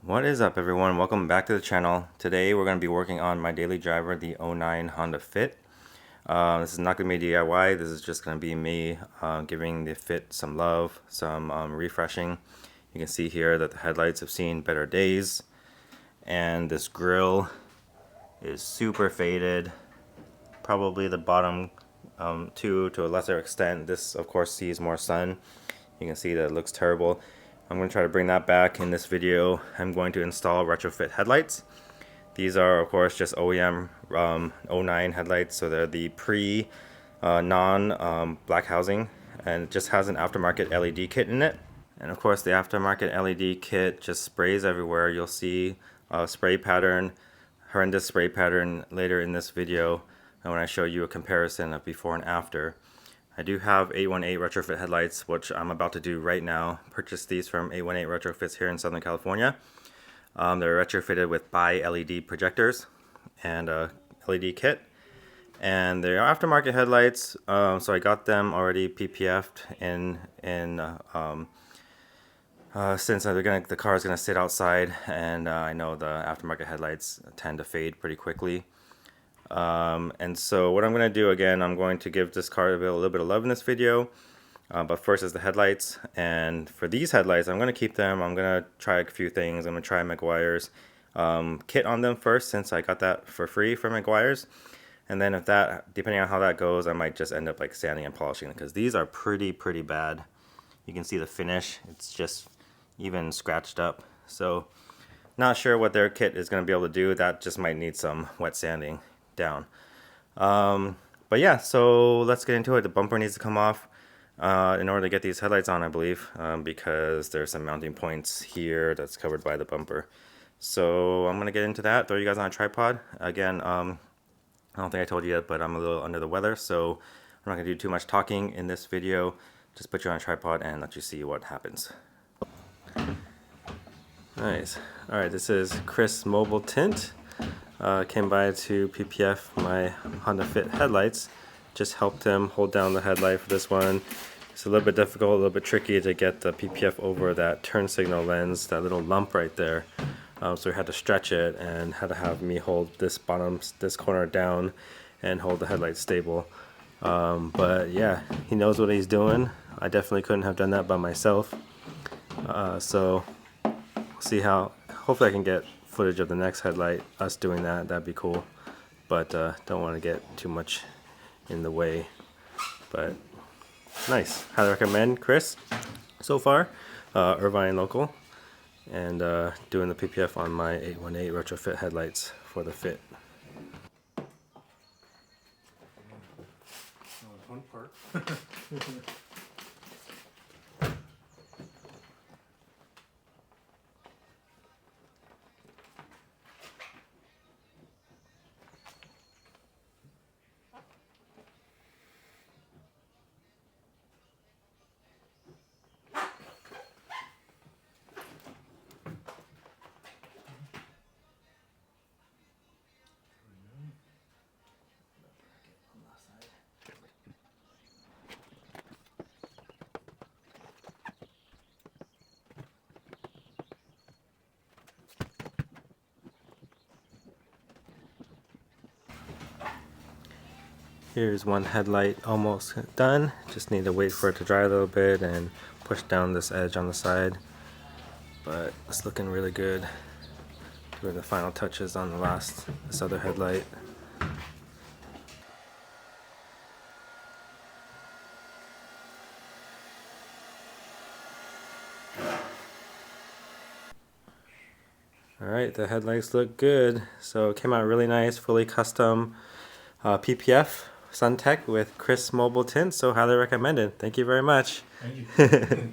What is up, everyone? Welcome back to the channel. Today we're going to be working on my daily driver, the 09 Honda Fit. This is not going to be DIY. This is just going to be me giving the Fit some love, some refreshing. You can see here that the headlights have seen better days, and this grille is super faded. Probably the bottom two to a lesser extent. This of course sees more sun. You can see that it looks terrible. I'm going to try to bring that back in this video. I'm going to install retrofit headlights. These are of course just OEM 09 headlights, so they're the non-black housing, and it just has an aftermarket LED kit in it. And of course the aftermarket LED kit just sprays everywhere. You'll see a spray pattern, horrendous spray pattern later in this video when I show you a comparison of before and after. I do have 818 retrofit headlights, which I'm about to do right now. Purchased these from 818 Retrofits here in Southern California. They're retrofitted with Bi-LED projectors and a LED kit. And they're aftermarket headlights, so I got them already PPF'd since the car is going to sit outside, and I know the aftermarket headlights tend to fade pretty quickly. And so what I'm going to do again, I'm going to give this car a little bit of love in this video, but first is the headlights. And for these headlights, I'm going to keep them. I'm going to try a few things. I'm going to try Meguiar's kit on them first, since I got that for free from Meguiar's. And then if that, depending on how that goes, I might just end up like sanding and polishing, because these are pretty bad. You can see the finish, it's just even scratched up. So not sure what their kit is going to be able to do. That just might need some wet sanding down. But yeah, so let's get into it. The bumper needs to come off in order to get these headlights on, I believe, because there's some mounting points here that's covered by the bumper. So I'm gonna get into that, throw you guys on a tripod. Again, I don't think I told you yet, but I'm a little under the weather, so I'm not gonna do too much talking in this video. Just put you on a tripod and let you see what happens. Nice. Alright, this is Chris Mobile Tint. Came by to PPF my Honda Fit headlights. Just helped him hold down the headlight for this one. It's a little bit difficult, a little bit tricky to get the PPF over that turn signal lens, that little lump right there. So we had to stretch it and had to have me hold this corner down and hold the headlight stable. But yeah, he knows what he's doing. I definitely couldn't have done that by myself. So we'll see how, hopefully I can get footage of the next headlight, us doing that. That'd be cool, but don't want to get too much in the way. But nice, highly recommend Chris so far. Irvine local, and doing the PPF on my 818 retrofit headlights for the Fit. One part. Here's one headlight almost done. Just need to wait for it to dry a little bit and push down this edge on the side. But it's looking really good. Doing the final touches on this other headlight. Alright, the headlights look good. So it came out really nice, fully custom PPF SunTech with Chris Mobile Tint, so highly recommended. Thank you very much. Thank you.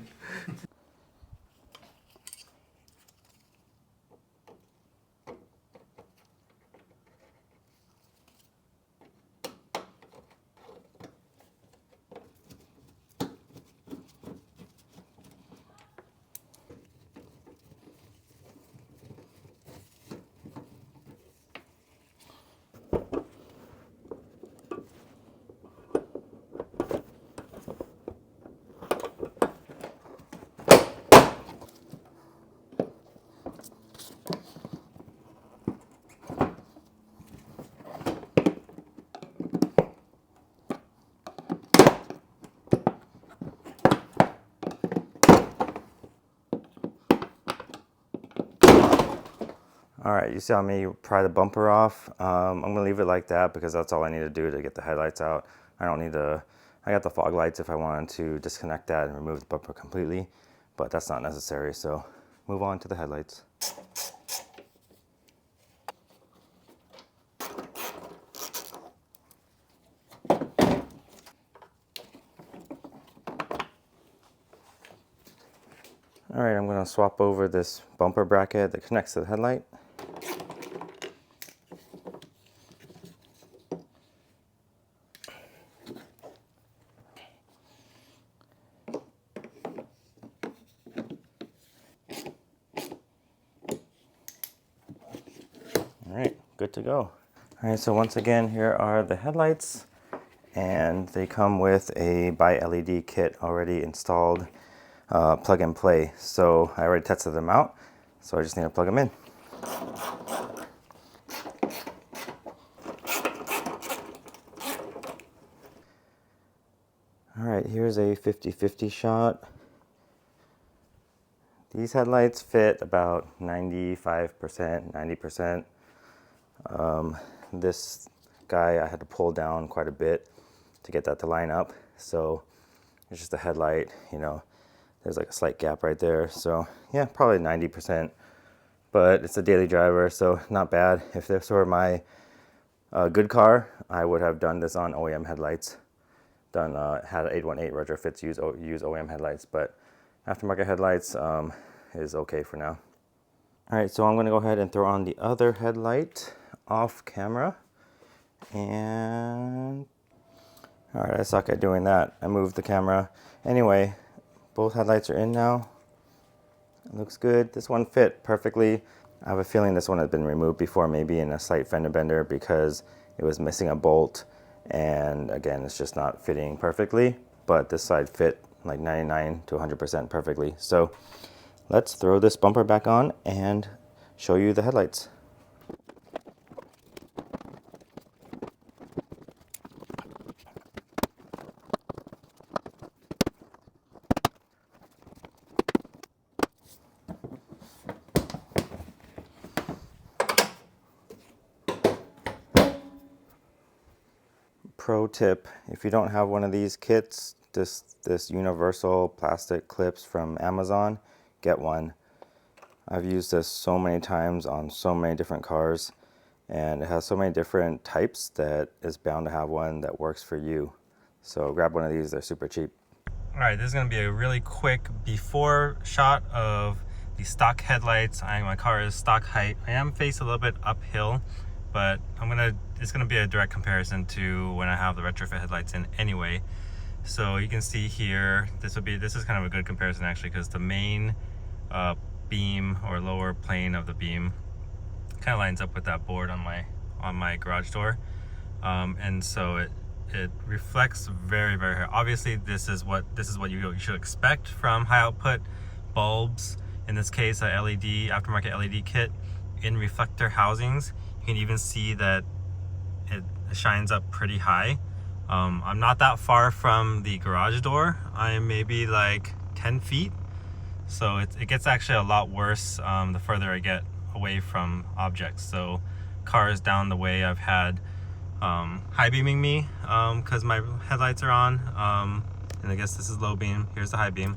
All right, you saw me pry the bumper off. I'm gonna leave it like that because that's all I need to do to get the headlights out. I don't need to, I got the fog lights if I wanted to disconnect that and remove the bumper completely, but that's not necessary, so move on to the headlights. All right, I'm gonna swap over this bumper bracket that connects to the headlight. All right, good to go. All right, so once again, here are the headlights, and they come with a Bi-LED kit already installed, plug and play. So I already tested them out, so I just need to plug them in. All right, here's a 50-50 shot. These headlights fit about 95%, 90%. This guy I had to pull down quite a bit to get that to line up. So it's just a headlight, you know, there's like a slight gap right there. So yeah, probably 90%, but it's a daily driver, so not bad. If this were my good car, I would have done this on OEM headlights. Had 818 retrofits use OEM headlights, but aftermarket headlights is okay for now. All right, so I'm gonna go ahead and throw on the other headlight off camera. And all right, I suck at doing that. I moved the camera. Anyway, both headlights are in now. It looks good. This one fit perfectly. I have a feeling this one has been removed before, maybe in a slight fender bender because it was missing a bolt. And again, it's just not fitting perfectly, but this side fit like 99 to 100% perfectly. So let's throw this bumper back on and show you the headlights. Pro tip, if you don't have one of these kits, this universal plastic clips from Amazon, get one. I've used this so many times on so many different cars, and it has so many different types that it's bound to have one that works for you. So grab one of these, they're super cheap. All right, this is gonna be a really quick before shot of the stock headlights. My car is stock height. I am faced a little bit uphill, but it's gonna be a direct comparison to when I have the retrofit headlights in anyway. So you can see here, this is kind of a good comparison actually, because the main beam or lower plane of the beam kind of lines up with that board on my garage door, and so it reflects very, very high. Obviously, this is what you should expect from high output bulbs. In this case, a LED aftermarket LED kit in reflector housings. You can even see that it shines up pretty high. I'm not that far from the garage door. I'm maybe like 10 feet. So it gets actually a lot worse the further I get away from objects. So cars down the way I've had high beaming me because my headlights are on. And I guess this is low beam. Here's the high beam.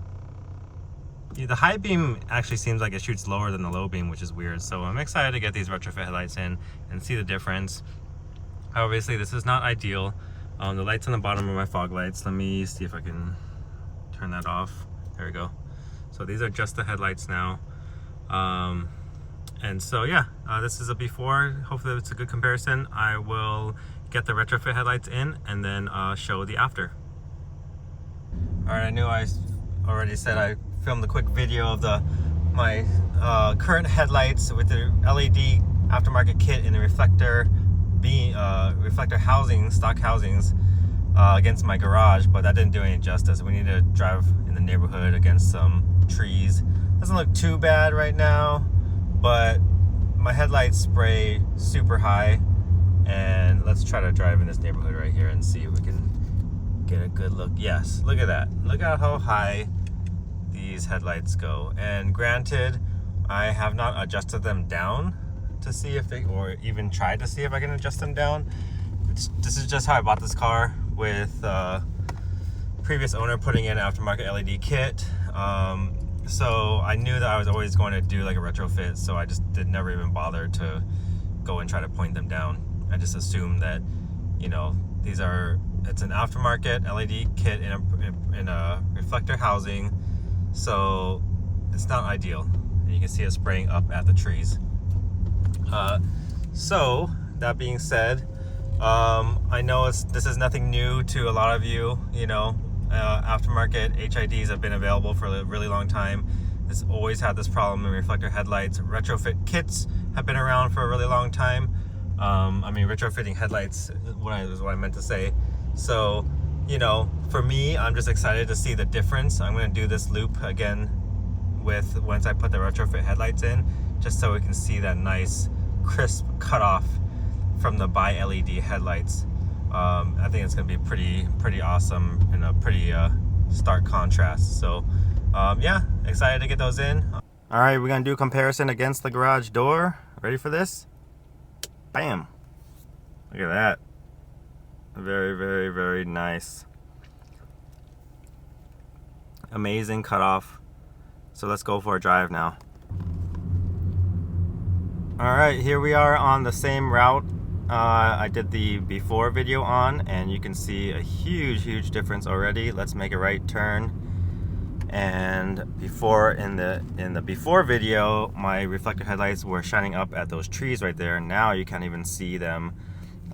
The high beam actually seems like it shoots lower than the low beam, which is weird. So I'm excited to get these retrofit headlights in and see the difference. Obviously, this is not ideal. The lights on the bottom are my fog lights. Let me see if I can turn that off. There we go. So these are just the headlights now. And so yeah, this is a before. Hopefully it's a good comparison. I will get the retrofit headlights in and then show the after. All right, I knew I already said I filmed a quick video of my current headlights with the LED aftermarket kit in the reflector housing, stock housings against my garage, but that didn't do any justice. We need to drive in the neighborhood against some trees. Doesn't look too bad right now, but my headlights spray super high, and let's try to drive in this neighborhood right here and see if we can get a good look. Yes, look at that. Look at how high these headlights go. And granted, I have not adjusted them down to see if they, or even try to see if I can adjust them down. This is just how I bought this car, with previous owner putting in an aftermarket LED kit. So I knew that I was always going to do like a retrofit, so I just never even bother to go and try to point them down. I just assumed that, you know, it's an aftermarket LED kit in a reflector housing, so it's not ideal. And you can see it spraying up at the trees. So that being said, I know this is nothing new to a lot of you. You know, aftermarket HIDs have been available for a really long time. It's always had this problem in reflector headlights. Retrofit kits have been around for a really long time. I mean, retrofitting headlights is what I meant to say. So, you know, for me, I'm just excited to see the difference. I'm going to do this loop again once I put the retrofit headlights in, just so we can see that nice crisp cutoff from the Bi-LED headlights. I think it's going to be pretty awesome and a pretty stark contrast. So yeah, excited to get those in. All right, we're going to do a comparison against the garage door. Ready for this? Bam! Look at that. Very, very, very nice. Amazing cutoff. So let's go for a drive now. All right, here we are on the same route I did the before video on, and you can see a huge difference already. Let's make a right turn. And before, in the before video, my reflector headlights were shining up at those trees right there. Now you can't even see them,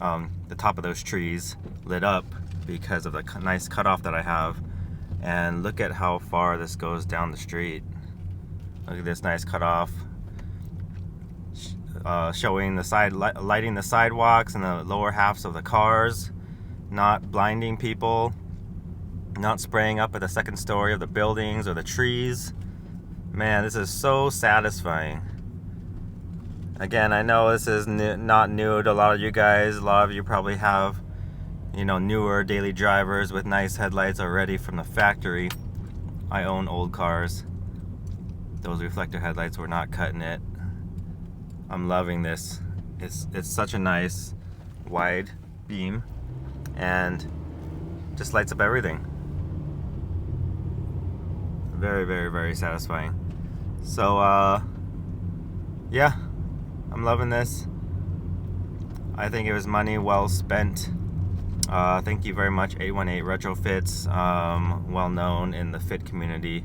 the top of those trees lit up because of the nice cutoff that I have. And look at how far this goes down the street. Look at this nice cutoff, showing the lighting the sidewalks and the lower halves of the cars, not blinding people, not spraying up at the second story of the buildings or the trees. Man, this is so satisfying. Again, I know this is not new to a lot of you guys. A lot of you probably have, you know, newer daily drivers with nice headlights already from the factory. I own old cars. Those reflector headlights were not cutting it. I'm loving this. It's such a nice wide beam and just lights up everything. Very, very, very satisfying. So yeah, I'm loving this. I think it was money well spent. Thank you very much, 818 Retrofits, well known in the fit community.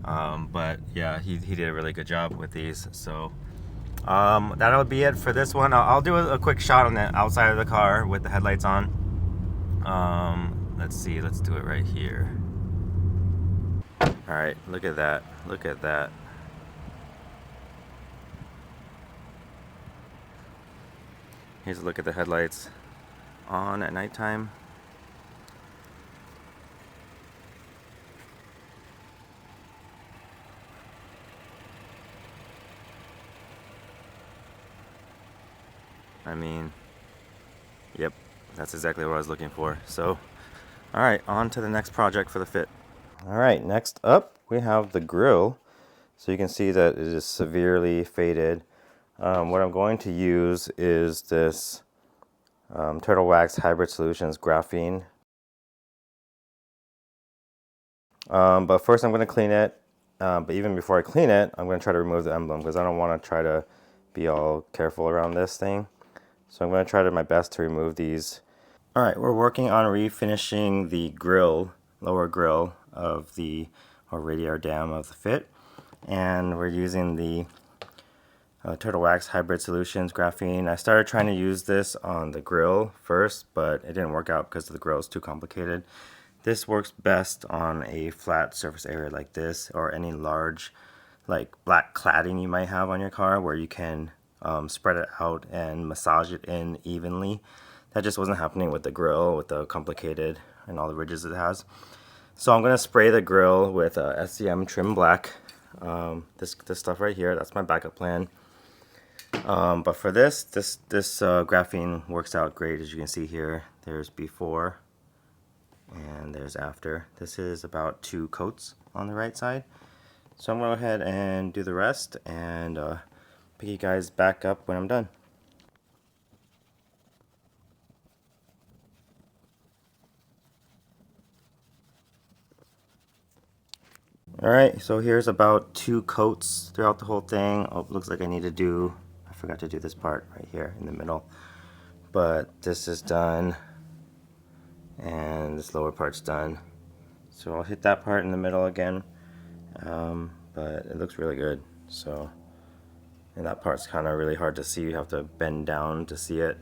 But yeah, he did a really good job with these. So that'll be it for this one. I'll do a quick shot on the outside of the car with the headlights on. Let's see, let's do it right here. All right, look at that. Look at that. Here's a look at the headlights on at nighttime. I mean, yep, that's exactly what I was looking for. So, all right, on to the next project for the fit. All right, next up we have the grille. So you can see that it is severely faded. What I'm going to use is this Turtle Wax Hybrid Solutions Graphene. But first I'm going to clean it. But even before I clean it, I'm going to try to remove the emblem because I don't want to try to be all careful around this thing. So I'm going to try my best to remove these. All right, we're working on refinishing the grille, lower grille of the radiator dam of the fit. And we're using the Turtle Wax Hybrid Solutions Graphene. I started trying to use this on the grille first, but it didn't work out because the grille is too complicated. This works best on a flat surface area like this, or any large like black cladding you might have on your car where you can spread it out and massage it in evenly. That just wasn't happening with the grille, with the complicated and all the ridges it has. So I'm going to spray the grille with SCM Trim Black. This stuff right here, that's my backup plan. But for this graphene works out great. As you can see here, there's before and there's after. This is about 2 coats on the right side. So I'm going to go ahead and do the rest and pick you guys back up when I'm done. Alright, so here's about 2 coats throughout the whole thing. Oh, looks like I need to do, I forgot to do this part right here in the middle. But this is done, and this lower part's done. So I'll hit that part in the middle again, but it looks really good. So, and that part's kind of really hard to see. You have to bend down to see it.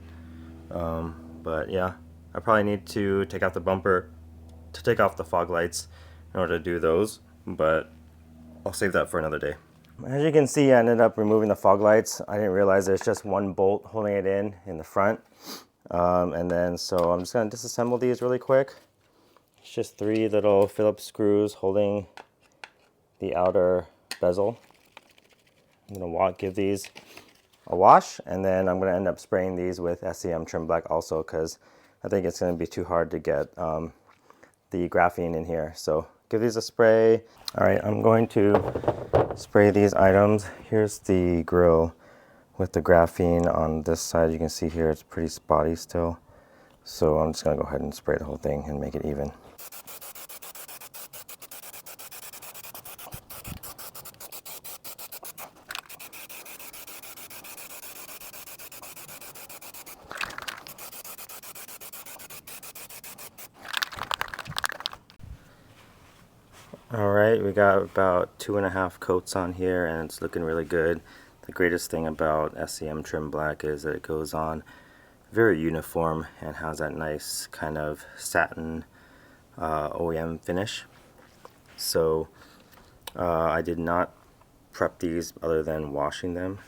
But yeah, I probably need to take out the bumper to take off the fog lights in order to do those, but I'll save that for another day. As you can see, I ended up removing the fog lights. I didn't realize there's just one bolt holding it in the front. And then, so I'm just gonna disassemble these really quick. It's just 3 little Phillips screws holding the outer bezel. I'm gonna give these a wash, and then I'm gonna end up spraying these with SEM trim black also, because I think it's gonna be too hard to get the graphene in here. So give these a spray. All right, I'm going to spray these items. Here's the grill with the graphene on this side. You can see here it's pretty spotty still. So I'm just gonna go ahead and spray the whole thing and make it even. Alright, we got about 2.5 coats on here, and it's looking really good. The greatest thing about SEM trim black is that it goes on very uniform and has that nice kind of satin OEM finish. So I did not prep these other than washing them.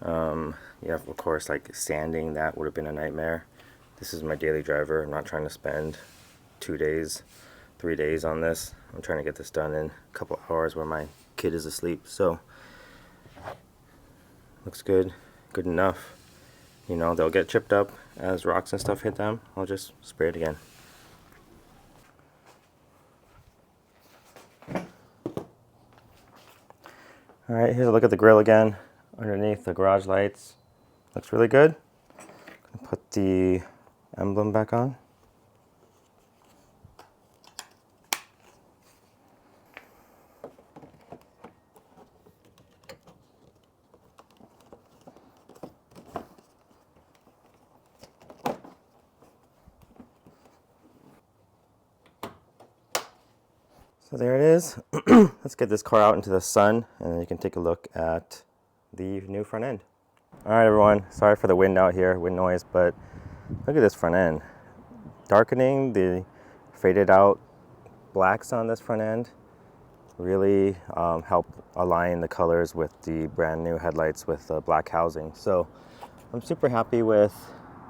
Yeah, of course, like sanding, that would have been a nightmare. This is my daily driver. I'm not trying to spend 2 days, 3 days on this. I'm trying to get this done in a couple hours where my kid is asleep. So looks good, good enough. You know, they'll get chipped up as rocks and stuff hit them. I'll just spray it again. Alright, here's a look at the grill again underneath the garage lights. Looks really good. Put the emblem back on. So there it is. Let's get this car out into the sun, and then you can take a look at the new front end. All right, everyone. Sorry for the wind out here, wind noise, but look at this front end. Darkening the faded out blacks on this front end really help align the colors with the brand new headlights with the black housing. So I'm super happy with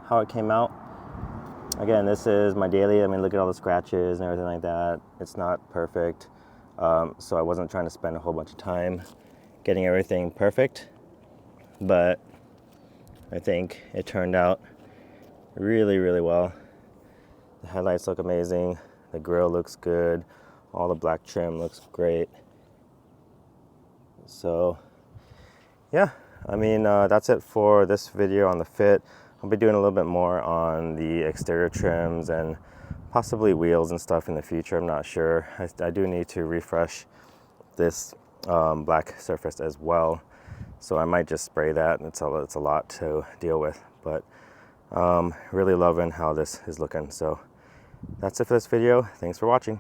how it came out. Again, this is my daily. I mean, look at all the scratches and everything like that. It's not perfect, so I wasn't trying to spend a whole bunch of time getting everything perfect, but I think it turned out really, really well. The headlights look amazing. The grille looks good. All the black trim looks great. So, yeah, I mean, that's it for this video on the fit. I'll be doing a little bit more on the exterior trims and possibly wheels and stuff in the future. I'm not sure. I do need to refresh this black surface as well. So I might just spray that. It's a lot to deal with, but really loving how this is looking. So that's it for this video. Thanks for watching.